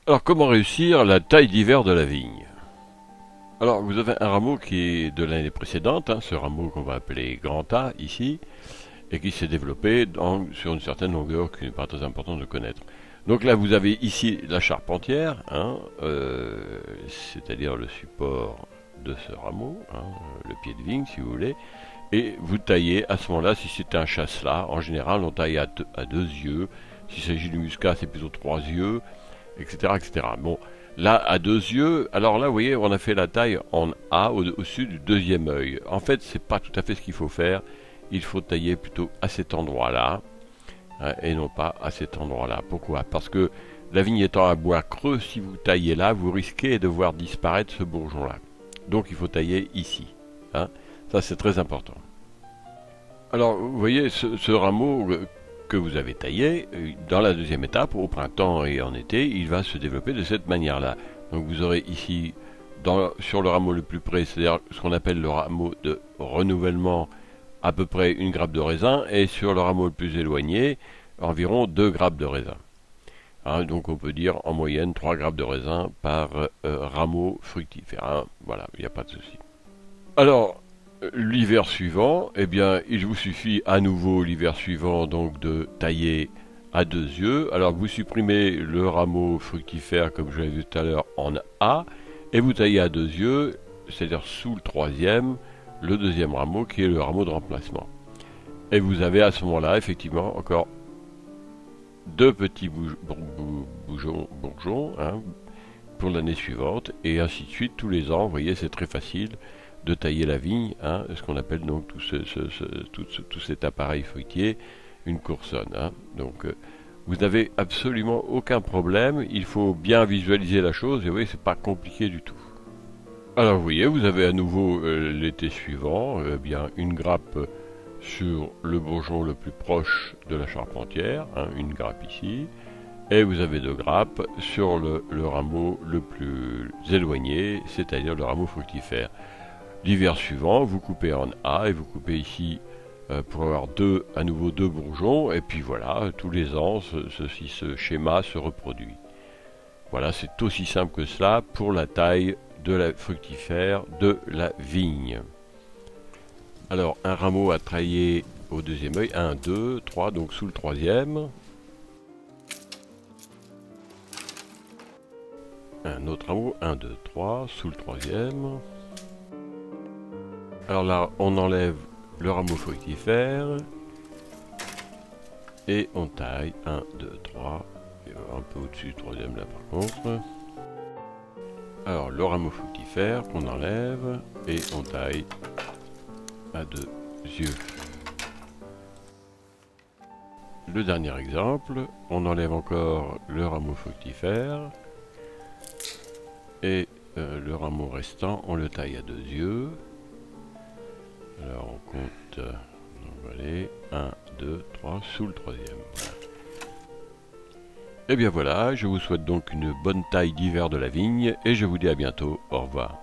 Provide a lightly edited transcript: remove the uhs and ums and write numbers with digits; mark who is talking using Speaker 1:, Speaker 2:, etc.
Speaker 1: Alors, comment réussir la taille d'hiver de la vigne? Alors, vous avez un rameau qui est de l'année précédente, hein, ce rameau qu'on va appeler grand A ici, et qui s'est développé sur une certaine longueur qui n'est pas très importante de connaître. Donc là, vous avez ici la charpentière, hein, c'est-à-dire le support de ce rameau, hein, le pied de vigne si vous voulez, et vous taillez à ce moment-là, si c'est un chasselas, en général on taille à deux yeux, s'il s'agit du muscat c'est plutôt trois yeux, etc., etc. Bon, là, à deux yeux, alors là, vous voyez, on a fait la taille en A au-dessus du deuxième œil. En fait, c'est pas tout à fait ce qu'il faut faire. Il faut tailler plutôt à cet endroit-là, hein, et non pas à cet endroit-là. Pourquoi? Parce que la vigne étant un bois creux, si vous taillez là, vous risquez de voir disparaître ce bourgeon-là. Donc, il faut tailler ici, hein. Ça, c'est très important. Alors, vous voyez, ce rameau que vous avez taillé, dans la deuxième étape, au printemps et en été, il va se développer de cette manière-là. Donc vous aurez ici, sur le rameau le plus près, c'est-à-dire ce qu'on appelle le rameau de renouvellement, à peu près une grappe de raisin, et sur le rameau le plus éloigné, environ 2 grappes de raisin. Hein, donc on peut dire en moyenne 3 grappes de raisin par rameau fructifère. Hein, voilà, il n'y a pas de souci. Alors, l'hiver suivant, eh bien, il vous suffit à nouveau l'hiver suivant donc de tailler à deux yeux. Alors vous supprimez le rameau fructifère comme je l'ai vu tout à l'heure en A et vous taillez à deux yeux, c'est-à-dire sous le troisième, le deuxième rameau qui est le rameau de remplacement. Et vous avez à ce moment-là effectivement encore deux petits bourgeons, hein, pour l'année suivante et ainsi de suite tous les ans. Vous voyez, c'est très facile de tailler la vigne, hein, ce qu'on appelle donc tout cet appareil fruitier, une coursonne. Hein. Donc vous n'avez absolument aucun problème, il faut bien visualiser la chose, et vous voyez, c'est pas compliqué du tout. Alors vous voyez, vous avez à nouveau l'été suivant, bien une grappe sur le bourgeon le plus proche de la charpentière, hein, une grappe ici, et vous avez deux grappes sur le rameau le plus éloigné, c'est-à-dire le rameau fructifère. L'hiver suivant, vous coupez en A et vous coupez ici pour avoir à nouveau deux bourgeons. Et puis voilà, tous les ans, ce schéma se reproduit. Voilà, c'est aussi simple que cela pour la taille de la fructifère de la vigne. Alors, un rameau à tailler au deuxième œil, 1, 2, 3, donc sous le troisième. Un autre rameau, 1, 2, 3, sous le troisième. Alors là, on enlève le rameau fructifère et on taille 1, 2, 3, un peu au-dessus du troisième là par contre. Alors le rameau fructifère qu'on enlève et on taille à deux yeux. Le dernier exemple, on enlève encore le rameau fructifère et le rameau restant, on le taille à deux yeux. Alors on compte, donc allez, 1, 2, 3, sous le troisième. Voilà. Et bien voilà, je vous souhaite donc une bonne taille d'hiver de la vigne et je vous dis à bientôt, au revoir.